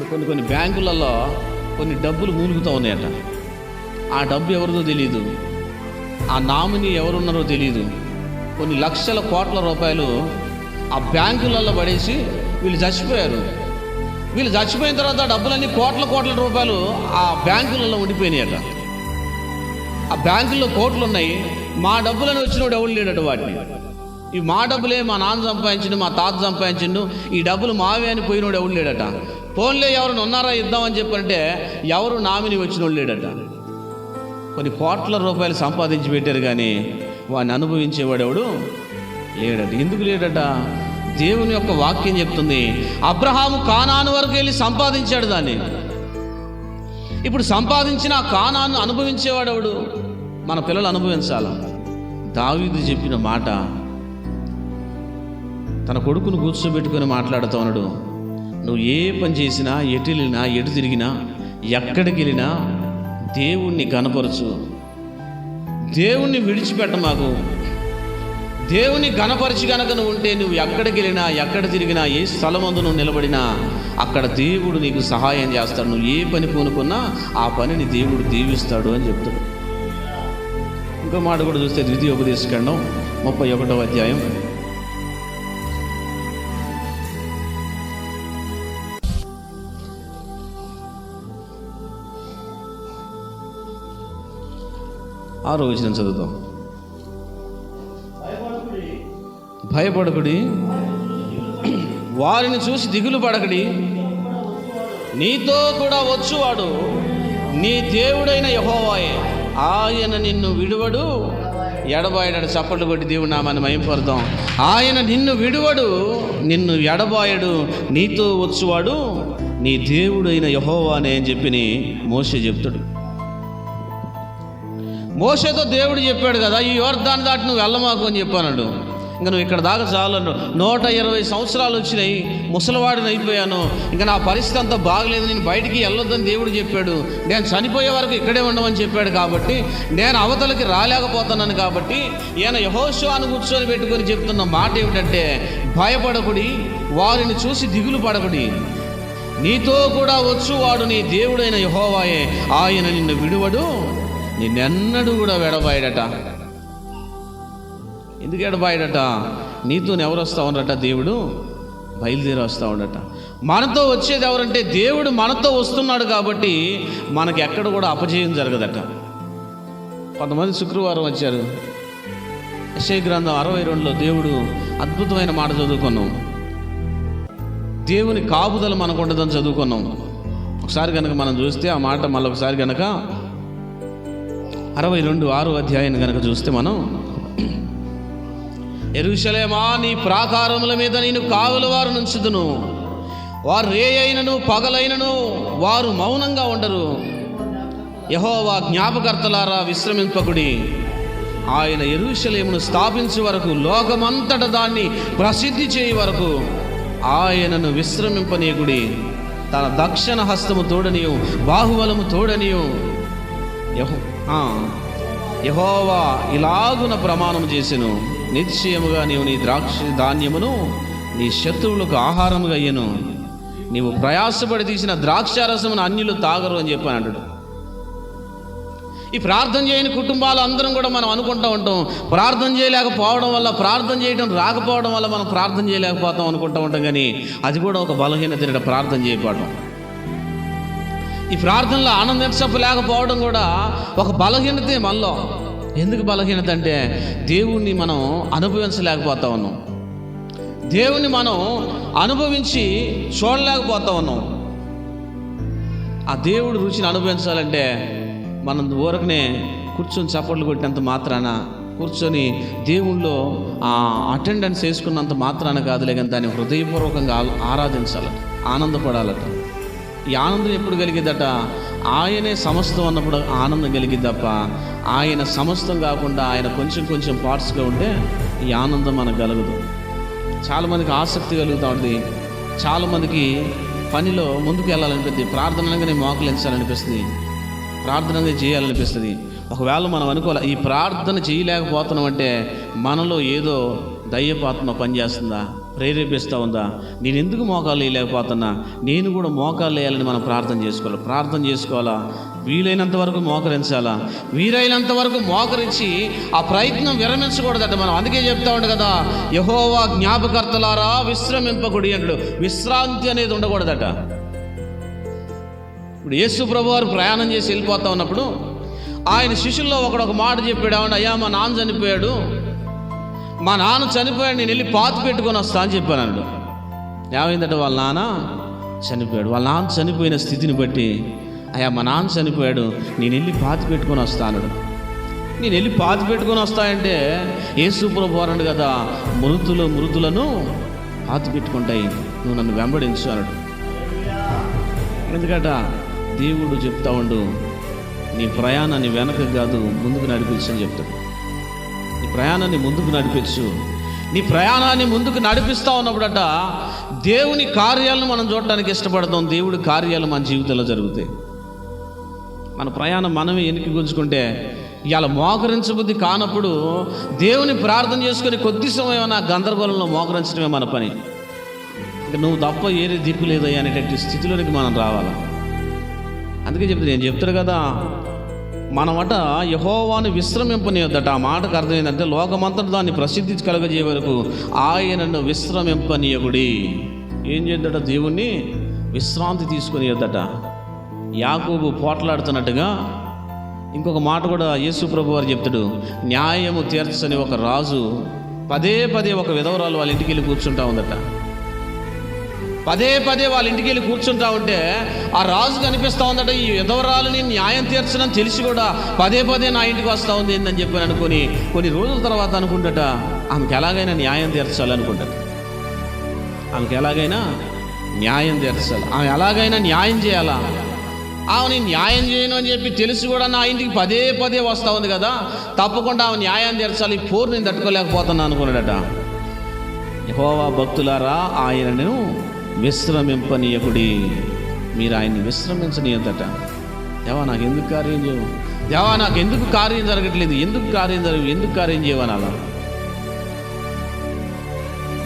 కొన్ని బ్యాంకులలో కొన్ని డబ్బులు మూలుగుతూ ఉన్నాయట. ఆ డబ్బు ఎవరిదో తెలియదు, ఆ నామినీ ఎవరున్నారో తెలియదు. కొన్ని లక్షల కోట్ల రూపాయలు ఆ బ్యాంకులలో పడేసి వీళ్ళు చచ్చిపోయారు. వీళ్ళు చచ్చిపోయిన తర్వాత ఆ డబ్బులన్నీ కోట్ల రూపాయలు ఆ బ్యాంకులలో ఉండిపోయినాయట. ఆ బ్యాంకుల్లో కోట్లు ఉన్నాయి, మా డబ్బులని వచ్చినోడు ఎవరు లేడట. వాటిని ఈ మా డబ్బులే మా నాన్న సంపాదించిండు, మా తాత సంపాదించిండు, ఈ డబ్బులు మావే అని పోయినోడు ఎవరు లేడట. ఫోన్లే ఎవరిని ఉన్నారా ఇద్దామని చెప్పంటే ఎవరు నామిని వచ్చినోడు లేడట. కొన్ని కోట్ల రూపాయలు సంపాదించి పెట్టారు కానీ వాడిని అనుభవించేవాడు ఎవడు లేడట. ఎందుకు లేడట? దేవుని యొక్క వాక్యం చెప్తుంది, అబ్రహాము కానాను వరకు వెళ్ళి సంపాదించాడు దాన్ని. ఇప్పుడు సంపాదించిన ఆ కానాను అనుభవించేవాడెవడు? మన పిల్లలు అనుభవించాల. దావీదు చెప్పిన మాట తన కొడుకును కూర్చోబెట్టుకొని మాట్లాడుతూ ఉన్నాడు, నువ్వు ఏ పని చేసినా, ఎటు వెళ్ళినా, ఎటు తిరిగినా, ఎక్కడికి వెళ్ళినా దేవుణ్ణి కనపరచు, దేవుణ్ణి విడిచిపెట్ట. మాకు దేవుని గణపరిచి గనక నువ్వు ఉంటే నువ్వు ఎక్కడికి వెళ్ళినా, ఎక్కడ తిరిగినా, ఏ స్థలమందు నువ్వు నిలబడినా అక్కడ దేవుడు నీకు సహాయం చేస్తాడు. నువ్వు ఏ పని పూనుకున్నా ఆ పనిని దేవుడు దీవిస్తాడు అని చెప్తాడు. ఇంకో మాట కూడా చూస్తే ద్వితీయోపదేశకాండం 31వ అధ్యాయం 6వ వచనం చదువుతాం. భయపడకుడి, వారిని చూసి దిగులు పడకడి, నీతో కూడా వచ్చువాడు నీ దేవుడైన యెహోవాయే, ఆయన నిన్ను విడువడు ఎడబాయడు. చప్పట్లు కొట్టి దేవుడి నామాన్ని మహిమపడతాం. ఆయన నిన్ను విడువడు, నిన్ను ఎడబాయడు, నీతో వచ్చువాడు నీ దేవుడైన యెహోవానే అని చెప్పి మోషే చెప్తాడు. మోషేతో దేవుడు చెప్పాడు కదా, ఈ యోర్దాను దాటి నువ్వు వెళ్ళమాకు అని చెప్పాడు. ఇంకా నువ్వు ఇక్కడ దాకా చాలు, 120 సంవత్సరాలు వచ్చినాయి, ముసలివాడిని అయిపోయాను, ఇంకా నా పరిస్థితి అంతా బాగలేదు, నేను బయటికి వెళ్ళొద్దని దేవుడు చెప్పాడు. నేను చనిపోయే వరకు ఇక్కడే ఉండమని చెప్పాడు. కాబట్టి నేను అవతలకి రాలేకపోతున్నాను. కాబట్టి ఈయన యెహోషువను కూర్చొని పెట్టుకొని చెప్తున్న మాట ఏమిటంటే, భయపడకుడి, వారిని చూసి దిగులు పడకుడి, నీతో కూడా వచ్చువాడు నీ దేవుడైన యెహోవాయే, ఆయన నిన్ను విడువడు, నిన్నెన్నడూ కూడా ఎడబాయడట. ఎందుకు ఎడబాయడట? నీతో ఎవరు వస్తూ ఉండట? దేవుడు బయలుదేరి వస్తూ ఉండట. మనతో వచ్చేది ఎవరంటే దేవుడు మనతో వస్తున్నాడు. కాబట్టి మనకి ఎక్కడ కూడా అపజయం జరగదట. కొంతమంది శుక్రవారం వచ్చారు. యెషయా గ్రంథం 62లో దేవుడు అద్భుతమైన మాట చదువుకున్నాం. దేవుని కాపుదల మనకు ఉండదని చదువుకున్నాం. ఒకసారి కనుక మనం చూస్తే ఆ మాట మళ్ళీ ఒకసారి కనుక 62 అధ్యాయాన్ని కనుక చూస్తే మనం, యెరూషలేమా, నీ ప్రాకారముల మీద నేను కావలి వారు నుంచుదును, వారు రేయైనను పగలైనను వారు మౌనంగా ఉండరు. యెహోవా జ్ఞాపకర్తలారా విశ్రమింపకుడి, ఆయన యెరూషలేమును స్థాపించే వరకు, లోకమంతట దాన్ని ప్రసిద్ధి చేయ వరకు ఆయనను విశ్రమింపనీయుడి. తన దక్షిణ హస్తము తోడనియు బాహుబలము తోడనియు యెహోవా ఇలాగున ప్రమాణం చేసెను, నిశ్చయముగా నీవు నీ ద్రాక్ష ధాన్యమును నీ శత్రువులకు ఆహారముగా అయ్యను, నీవు ప్రయాసపడి తీసిన ద్రాక్షారసమును అన్యులు తాగరు అని చెప్పి అంటాడు. ఈ ప్రార్థన చేయని కుటుంబాలు అందరం కూడా మనం అనుకుంటూ ఉంటాం, ప్రార్థన చేయలేకపోవడం వల్ల, ప్రార్థన చేయడం రాకపోవడం వల్ల మనం ప్రార్థన చేయలేకపోతాం అనుకుంటూ ఉంటాం. కానీ అది కూడా ఒక బలహీనత, ప్రార్థన చేయకపోవడం. ఈ ప్రార్థనలో ఆనందించలేకపోవడం కూడా ఒక బలహీనతే మనలో. ఎందుకు బలహీనత అంటే దేవుణ్ణి మనం అనుభవించలేకపోతా ఉన్నాం, దేవుణ్ణి మనం అనుభవించి చూడలేకపోతా ఉన్నాం. ఆ దేవుడు రుచిని అనుభవించాలంటే మనం ఊరకనే కూర్చొని చప్పట్లు కొట్టినంత మాత్రాన, కూర్చొని దేవుళ్ళో అటెండెన్స్ వేసుకున్నంత మాత్రాన కాదులే, కానీ దాన్ని హృదయపూర్వకంగా ఆరాధించాలట, ఆనందపడాలట. ఈ ఆనందం ఎప్పుడు కలిగిద్దట? ఆయనే సమస్తం అన్నప్పుడు ఆనందం కలిగిద్ది తప్ప, ఆయన సమస్తం కాకుండా ఆయన కొంచెం కొంచెం పార్ట్స్గా ఉంటే ఈ ఆనందం మనకు కలగదు. చాలామందికి ఆసక్తి కలుగుతూ ఉంటుంది, చాలామందికి పనిలో ముందుకు వెళ్ళాలనిపిస్తుంది, ప్రార్థనగానే మోకలించాలనిపిస్తుంది, ప్రార్థనగా చేయాలనిపిస్తుంది. ఒకవేళ మనం అనుకోవాలి, ఈ ప్రార్థన చేయలేకపోతున్నాం అంటే మనలో ఏదో దయ్యపాత్మ పనిచేస్తుందా, ప్రేరేపిస్తూ ఉందా? నేను ఎందుకు మోకాలు వేయలేకపోతున్నా, నేను కూడా మోకాలు వేయాలని మనం ప్రార్థన చేసుకోవాలా. వీలైనంత వరకు మోకరించాలా. వీలైనంత వరకు మోకరించి ఆ ప్రయత్నం విరమించకూడదట. మనం అందుకే చెప్తా ఉండు కదా, యెహోవా జ్ఞాపకర్తలారా విశ్రమింపకుడి అంటాడు. విశ్రాంతి అనేది ఉండకూడదట. ఇప్పుడు యేసు ప్రభు వారు ప్రయాణం చేసి వెళ్ళిపోతా ఉన్నప్పుడు ఆయన శిష్యుల్లో ఒక మాట చెప్పాడు. ఏమన్నా, అయ్యా మా నాన్న చనిపోయాడు, నేను వెళ్ళి పాతి పెట్టుకొని వస్తా అని చెప్పాను అన్నాడు. ఏమైందట, వాళ్ళ నాన్న చనిపోయాడు. వాళ్ళ నాన్న చనిపోయిన స్థితిని బట్టి, అయ్యా మా నాన్న చనిపోయాడు, నేను వెళ్ళి పాతి పెట్టుకొని వస్తా అన్నాడు. నేను వెళ్ళి పాతి పెట్టుకొని వస్తాయంటే యేసు ప్రభు అన్నాడు కదా, మృతులను పాతి పెట్టుకుంటాయి, నువ్వు నన్ను వెంబడించు అన్నాడు. ఎందుకట, దేవుడు చెప్తా ఉండు, నీ ప్రయాణాన్ని వెనక కాదు ముందుకు నడిపించు అని చెప్తాడు. నీ ప్రయాణాన్ని ముందుకు నడిపించు. నీ ప్రయాణాన్ని ముందుకు నడిపిస్తూ ఉన్నప్పుడట దేవుని కార్యాలను మనం చూడటానికి ఇష్టపడతాం. దేవుడి కార్యాలు మన జీవితంలో జరుగుతాయి. మన ప్రయాణం మనమే వెనక్కి గుంజుకుంటే, ఇలా మోకరించబుద్ధి కానప్పుడు దేవుని ప్రార్థన చేసుకుని కొద్ది సమయం ఆ గందరగోళంలో మోకరించడమే మన పని. ఇంకా నువ్వు తప్ప ఏది దిక్కు లేదయ్యా అనేటువంటి స్థితిలోనికి మనం రావాలా. అందుకే నేను చెప్తాను కదా, మనమట యెహోవాను విశ్రమింపనీయొద్దట. ఆ మాటకు అర్థం ఏంటంటే, లోకమంతటా దాన్ని ప్రసిద్ధి కలగజేయ వరకు ఆయనను విశ్రమింపనీయకుడి. ఏం చేద్దట, దేవుణ్ణి విశ్రాంతి తీసుకునియొద్దట. యాకోబు పోట్లాడుతున్నట్టుగా ఇంకొక మాట కూడా యేసు ప్రభు వారు చెప్తాడు, న్యాయము తీర్చని ఒక రాజు పదే ఒక విధవరాలు వాళ్ళ ఇంటికి వెళ్ళి కూర్చుంటా ఉందట. వాళ్ళ ఇంటికి వెళ్ళి కూర్చుంటా ఉంటే ఆ రాజు కనిపిస్తూ ఉందట, ఈ విధవరాలని న్యాయం తీర్చడం తెలిసి కూడా పదే నా ఇంటికి వస్తూ ఉంది ఏందని చెప్పి అనుకుని కొన్ని రోజుల తర్వాత అనుకుంటట, ఆమెకి ఎలాగైనా న్యాయం తీర్చాలనుకుంటాడు. ఆమె ఎలాగైనా న్యాయం చేయాలా. ఆమెని న్యాయం చేయను అని చెప్పి తెలిసి కూడా నా ఇంటికి పదే వస్తూ ఉంది కదా, తప్పకుండా ఆమె న్యాయం తీర్చాలి, పోరు నేను తట్టుకోలేకపోతున్నా అనుకున్నాడట. యెహోవా భక్తులారా, ఆయనను విశ్రమింపనీయకుడి. మీరు ఆయన్ని విశ్రమించనీయద్దట. దేవా నాకు ఎందుకు కార్యం చేయవు, దేవా నాకు ఎందుకు కార్యం జరగట్లేదు, ఎందుకు కార్యం చేయవని అలా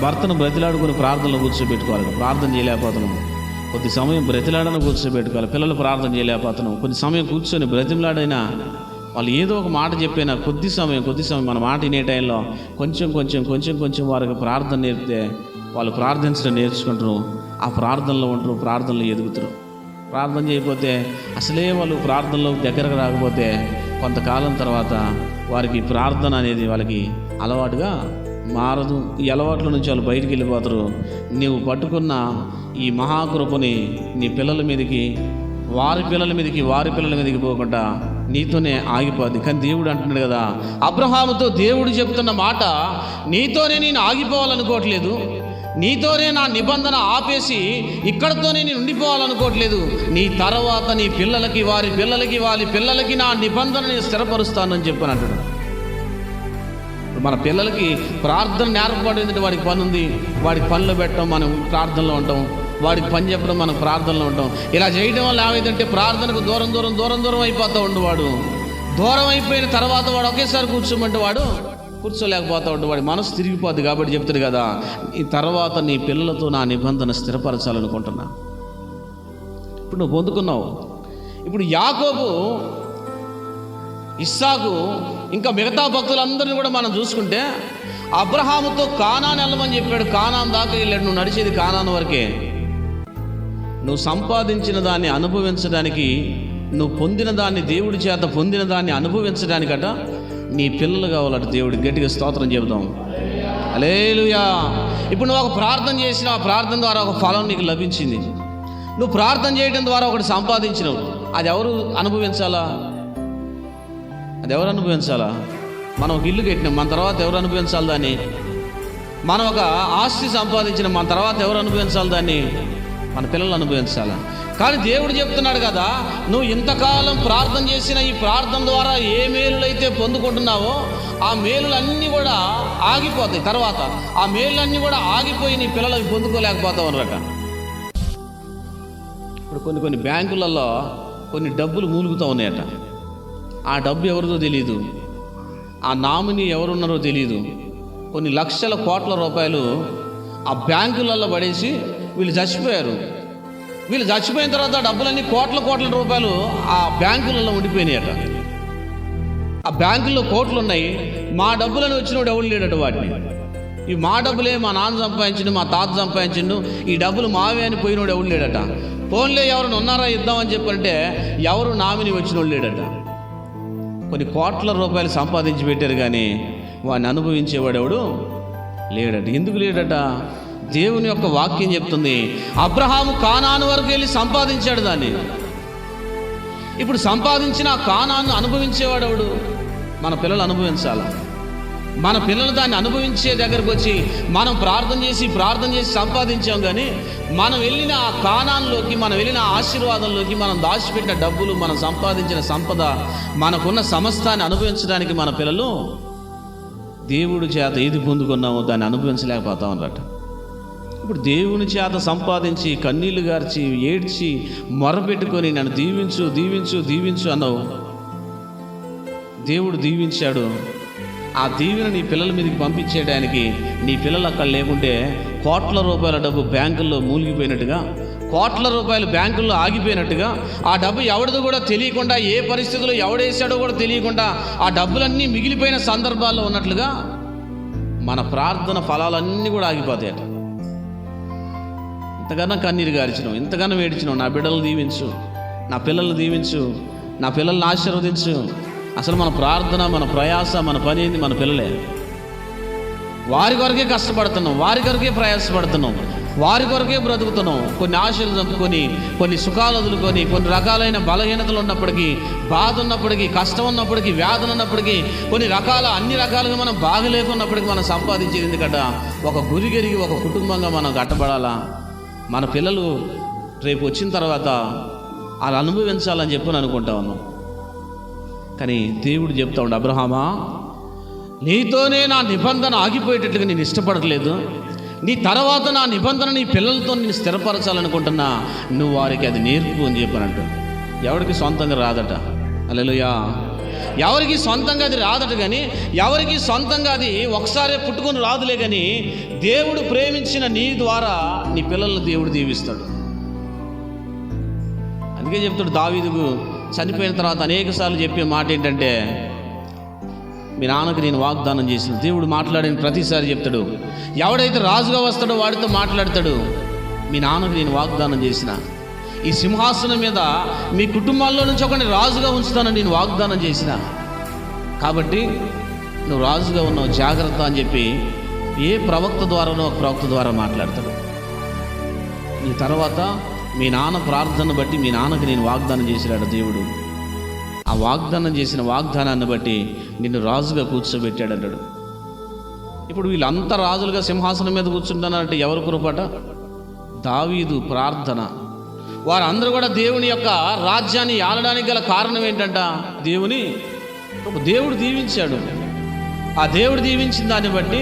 భర్తను బ్రతిలాడుకుని ప్రార్థనలో కూర్చోబెట్టుకోవాలి. ప్రార్థన చేయలేకపోతున్నాం, కొద్ది సమయం బ్రతిలాడని కూర్చోబెట్టుకోవాలి. పిల్లలు ప్రార్థన చేయలేకపోతున్నాం, కొద్ది సమయం కూర్చొని బ్రతిలాడైనా వాళ్ళు ఏదో ఒక మాట చెప్పైనా కొద్ది సమయం మన మాట వినే టైంలో కొంచెం వారికి ప్రార్థన నేర్పితే వాళ్ళు ప్రార్థించడం నేర్చుకుంటారు. ఆ ప్రార్థనలో ఉంటారు, ప్రార్థనలో ఎదుగుతారు. ప్రార్థన చేయకపోతే అసలే వాళ్ళు ప్రార్థనలో దగ్గరకు రాకపోతే కొంతకాలం తర్వాత వారికి ప్రార్థన అనేది వాళ్ళకి అలవాటుగా మారదు. ఈ అలవాట్ల నుంచి వాళ్ళు బయటికి వెళ్ళిపోతారు. నీవు పట్టుకున్న ఈ మహాకృపని నీ పిల్లల మీదకి, వారి పిల్లల మీదకి పోకుండా నీతోనే ఆగిపోద్ది. కానీ దేవుడు అంటున్నాడు కదా, అబ్రహాముతో దేవుడు చెప్తున్న మాట, నీతోనే నేను ఆగిపోవాలనుకోవట్లేదు, నీతోనే నా నిబంధన ఆపేసి ఇక్కడతోనే నేను ఉండిపోవాలనుకోవట్లేదు, నీ తర్వాత నీ పిల్లలకి, వారి పిల్లలకి నా నిబంధనని స్థిరపరుస్తానని చెప్పని అంటున్నాడు. మన పిల్లలకి ప్రార్థన నేర్పబడిందంటే వాడికి పని ఉంది, వాడికి పనులు పెట్టడం, మనం ప్రార్థనలో ఉంటాం, వాడికి పని చెప్పడం, మనం ప్రార్థనలో ఉంటాం. ఇలా చేయడం వల్ల ఏమైందంటే ప్రార్థనకు దూరం అయిపోతూ ఉండు. వాడు దూరం అయిపోయిన తర్వాత వాడు ఒకేసారి కూర్చోమంటే వాడు కూర్చోలేకపోతూ ఉండు. వాడి మనసు తిరిగిపోద్ది. కాబట్టి చెప్తాడు కదా, ఈ తర్వాత నీ పిల్లలతో నా నిబంధన స్థిరపరచాలనుకుంటున్నా. ఇప్పుడు నువ్వు పొందుకున్నావు. ఇప్పుడు యాకోబు, ఇస్సాకు, ఇంకా మిగతా భక్తులందరినీ కూడా మనం చూసుకుంటే, అబ్రహాముతో కానాను వెళ్ళమని చెప్పాడు. కానాను దాకా వెళ్ళాడు. నువ్వు నడిచేది కానాను వరకే. నువ్వు సంపాదించిన దాన్ని అనుభవించడానికి, నువ్వు పొందిన దాన్ని, దేవుడి చేత పొందిన దాన్ని అనుభవించడానికట నీ పిల్లలు కావాలట. దేవుడికి గట్టిగా స్తోత్రం చెబుతాం. హల్లెలూయా. ఇప్పుడు నువ్వు ఒక ప్రార్థన చేసిన, ఆ ప్రార్థన ద్వారా ఒక ఫలం నీకు లభించింది. నువ్వు ప్రార్థన చేయడం ద్వారా ఒకటి సంపాదించినవు. అది ఎవరు అనుభవించాలా? మనం ఒక ఇల్లు కట్టినాం, మన తర్వాత ఎవరు అనుభవించాలి దాన్ని? మనం ఒక ఆస్తి సంపాదించినాం, మన తర్వాత ఎవరు అనుభవించాలి దాన్ని? మన పిల్లలు అనుభవించాలా? కానీ దేవుడు చెప్తున్నాడు కదా, నువ్వు ఇంతకాలం ప్రార్థన చేసిన ఈ ప్రార్థన ద్వారా ఏ మేలులైతే పొందుకుంటున్నావో ఆ మేలులన్నీ కూడా ఆగిపోతాయి. తర్వాత ఆ మేలులన్నీ కూడా ఆగిపోయి నీ పిల్లలకి పొందుకోలేకపోతావు అన్నమాట. ఇప్పుడు కొన్ని బ్యాంకులలో కొన్ని డబ్బులు మూలుగుతూ ఉన్నాయట. ఆ డబ్బు ఎవరిదో తెలియదు, ఆ నామినీ ఎవరున్నారో తెలియదు. కొన్ని లక్షల కోట్ల రూపాయలు ఆ బ్యాంకులలో పడేసి వీళ్ళు చచ్చిపోయారు. వీళ్ళు చచ్చిపోయిన తర్వాత డబ్బులన్నీ కోట్ల రూపాయలు ఆ బ్యాంకులలో ఉండిపోయినాయట. ఆ బ్యాంకుల్లో కోట్లు ఉన్నాయి, మా డబ్బులను వచ్చినోడు ఎవడు లేడట. వాటిని ఈ మా డబ్బులే మా నాన్న సంపాదించిండు, మా తాత సంపాదించిండు, ఈ డబ్బులు మావే అని పోయినోడు ఎవడు లేడట. ఫోన్లే ఎవరైనా ఉన్నారా ఇద్దామని చెప్పంటే ఎవరు నామిని వచ్చినోడు లేడట. కొన్ని కోట్ల రూపాయలు సంపాదించి పెట్టారు కానీ వాడిని అనుభవించేవాడు ఎవడు లేడట. ఎందుకు లేడట? దేవుని యొక్క వాక్యం చెప్తుంది, అబ్రహాము కానాను వరకు వెళ్ళి సంపాదించాడు దాన్ని. ఇప్పుడు సంపాదించిన కానాను అనుభవించేవాడు ఎవడు? మన పిల్లలు అనుభవించాల. మన పిల్లలు దాన్ని అనుభవించే దగ్గరకు వచ్చి మనం ప్రార్థన చేసి సంపాదించాం. కానీ మనం వెళ్ళిన ఆ కానాన్లోకి, మనం వెళ్ళిన ఆశీర్వాదంలోకి, మనం దాచిపెట్టిన డబ్బులు, మనం సంపాదించిన సంపద, మనకున్న సమస్తాన్ని అనుభవించడానికి మన పిల్లలు దేవుడి చేత ఏది పొందుకున్నామో దాన్ని అనుభవించలేకపోతా ఉన్నట్టు. ఇప్పుడు దేవుని చేత సంపాదించి కన్నీళ్లు గార్చి ఏడ్చి మొరపెట్టుకొని నన్ను దీవించు దీవించు దీవించు అన్నావు. దేవుడు దీవించాడు. ఆ దీవెన నీ పిల్లల మీదకి పంపించేయడానికి నీ పిల్లలు అక్కడ లేకుంటే కోట్ల రూపాయల డబ్బు బ్యాంకుల్లో మూలిగిపోయినట్టుగా, కోట్ల రూపాయలు బ్యాంకుల్లో ఆగిపోయినట్టుగా, ఆ డబ్బు ఎవరిదో కూడా తెలియకుండా, ఏ పరిస్థితుల్లో ఎవడేసాడో కూడా తెలియకుండా ఆ డబ్బులన్నీ మిగిలిపోయిన సందర్భాల్లో ఉన్నట్లుగా మన ప్రార్థన ఫలాలన్నీ కూడా ఆగిపోతాయట. ఇంతకన్నా కన్నీరు గార్చినావు, ఇంతకన్నా వేడిచినావు, నా బిడ్డలను దీవించు, నా పిల్లల్ని దీవించు, నా పిల్లల్ని ఆశీర్వదించు. అసలు మన ప్రార్థన, మన ప్రయాస, మన పని ఏంది? మన పిల్లలే. వారి కొరకే కష్టపడుతున్నాం, వారి కొరకే ప్రయాసపడుతున్నాం, వారి కొరకే బ్రతుకుతున్నాం. కొన్ని ఆశలు చంపుకొని, కొన్ని సుఖాలు వదులుకొని, కొన్ని రకాలైన బలహీనతలు ఉన్నప్పటికీ, బాధ ఉన్నప్పటికీ, కష్టం ఉన్నప్పటికీ, వ్యాధులు ఉన్నప్పటికీ, అన్ని రకాలుగా మనం బాగలేకున్నప్పటికీ మనం సంపాదించేది ఎందుకంటే ఒక గురి గెరిగి ఒక కుటుంబంగా మనం కట్టబడాలా. మన పిల్లలు రేపు వచ్చిన తర్వాత అలా అనుభవించాలని చెప్పని అనుకుంటా ఉన్నాం. కానీ దేవుడు చెప్తా ఉండు, అబ్రహామా, నీతోనే నా నిబంధన ఆగిపోయేటట్లుగా నేను ఇష్టపడట్లేదు. నీ తర్వాత నా నిబంధన నీ పిల్లలతో నేను స్థిరపరచాలనుకుంటున్నా. నువ్వు వారికి అది నేర్పు అని చెప్పనంటు. ఎవరికి సొంతంగా రాదట. హల్లెలూయా. ఎవరికి సొంతంగా అది రాదట. కానీ ఎవరికి సొంతంగా అది ఒకసారే పుట్టుకొని రాదులే. కానీ దేవుడు ప్రేమించిన నీ ద్వారా నీ పిల్లలను దేవుడు దీవిస్తాడు. అందుకే చెప్తాడు దావీదుకు చనిపోయిన తర్వాత అనేక సార్లు చెప్పే మాట ఏంటంటే, మీ నాన్నకు నేను వాగ్దానం చేసిన. దేవుడు మాట్లాడిన ప్రతిసారి చెప్తాడు, ఎవడైతే రాజుగా వస్తాడో వాడితో మాట్లాడతాడు, మీ నాన్నకు నేను వాగ్దానం చేసిన, ఈ సింహాసనం మీద మీ కుటుంబాల్లో నుంచి ఒకరిని రాజుగా ఉంచుతానని నేను వాగ్దానం చేసిన, కాబట్టి నువ్వు రాజుగా ఉన్నావు, జాగ్రత్త అని చెప్పి ఏ ప్రవక్త ద్వారానో ఒక ప్రవక్త ద్వారా మాట్లాడతాడు. నీ తర్వాత మీ నాన్న ప్రార్థన బట్టి మీ నాన్నకి నేను వాగ్దానం చేసినాడు దేవుడు. ఆ వాగ్దానం చేసిన వాగ్దానాన్ని బట్టి నిన్ను రాజుగా కూర్చోబెట్టాడు అన్నాడు. ఇప్పుడు వీళ్ళంతా రాజులుగా సింహాసనం మీద కూర్చుంటానంటే ఎవరు కృపట? దావీదు ప్రార్థన. వారందరూ కూడా దేవుని యొక్క రాజ్యాన్ని ఆలడానికి గల కారణం ఏంటంట? దేవుడు దీవించాడు. ఆ దేవుడు దీవించిన దాన్ని బట్టి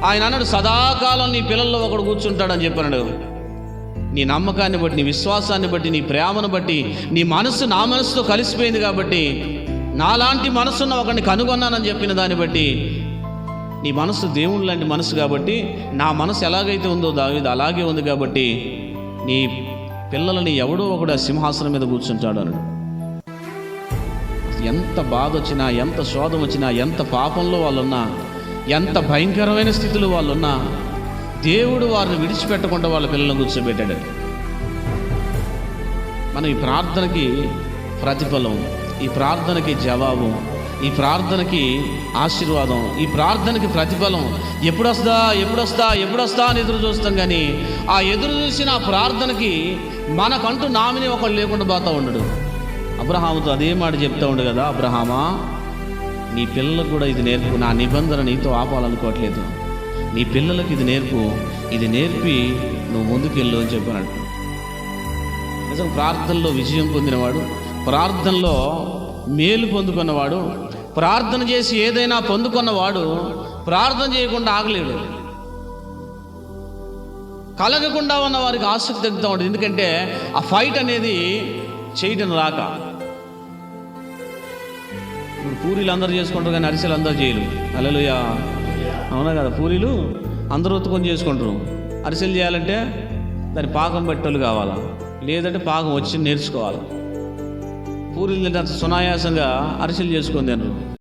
ఆయన అన్నాడు, సదాకాలం నీ పిల్లల్లో ఒకడు కూర్చుంటాడని చెప్పాడు. నీ నమ్మకాన్ని బట్టి, నీ విశ్వాసాన్ని బట్టి, నీ ప్రేమను బట్టి, నీ మనస్సు నా మనసుతో కలిసిపోయింది కాబట్టి, నాలాంటి మనసున్న ఒకరిని కనుగొన్నానని చెప్పిన దాన్ని బట్టి, నీ మనసు దేవుని లాంటి మనసు కాబట్టి, నా మనసు ఎలాగైతే ఉందో దావీదు అలాగే ఉంది కాబట్టి, నీ పిల్లలని ఎవడో ఒకడు సింహాసనం మీద కూర్చుంటాడు అన్నాడు. ఎంత బాధ వచ్చినా, ఎంత శోధం వచ్చినా, ఎంత పాపంలో వాళ్ళున్నా, ఎంత భయంకరమైన స్థితిలో వాళ్ళున్నా, దేవుడు వారిని విడిచిపెట్టకుండా వాళ్ళ పిల్లలను కూర్చోబెట్టాడు. మనం ఈ ప్రార్థనకి ప్రతిఫలం, ఈ ప్రార్థనకి జవాబు, ఈ ప్రార్థనకి ఆశీర్వాదం, ఈ ప్రార్థనకి ప్రతిఫలం ఎప్పుడొస్తా అని ఎదురు చూస్తాం. కానీ ఆ ఎదురు చూసిన ఆ ప్రార్థనకి మనకంటూ నామిని ఒకళ్ళు లేకుండా పోతా ఉండడు. అబ్రహాముతో అదే మాట చెప్తా ఉండు కదా, అబ్రహామా, నీ పిల్లలకు కూడా ఇది నేర్పు. నా నిబంధన నీతో ఆపాలనుకోవట్లేదు, నీ పిల్లలకు ఇది నేర్పు, ఇది నేర్పి నువ్వు ముందుకెళ్ళు అని చెప్పాడు. నిజం ప్రార్థనలో విజయం పొందినవాడు, ప్రార్థనలో మేలు పొందుకున్నవాడు, ప్రార్థన చేసి ఏదైనా పొందుకున్నవాడు ప్రార్థన చేయకుండా ఆగలేడు. కలగకుండా ఉన్న వారికి ఆసక్తి తగ్గుతూ ఉంటుంది. ఎందుకంటే ఆ ఫైట్ అనేది చేయటం రాక. ఇప్పుడు పూరీలు అందరూ చేసుకుంటారు కానీ అరిసెలు అందరూ చేయరు. హల్లెలూయా. అవునా కదా? పూరీలు అందరూ ఒత్తుకొని చేసుకుంటారు అరిసెలు చేయాలంటే దాని పాకం పెట్టేళ్ళు కావాలా, లేదంటే పాకం వచ్చి నేర్చుకోవాలి. పూరీలు తింటే అంత సునాయాసంగా అరిసెలు చేసుకొని తినరు.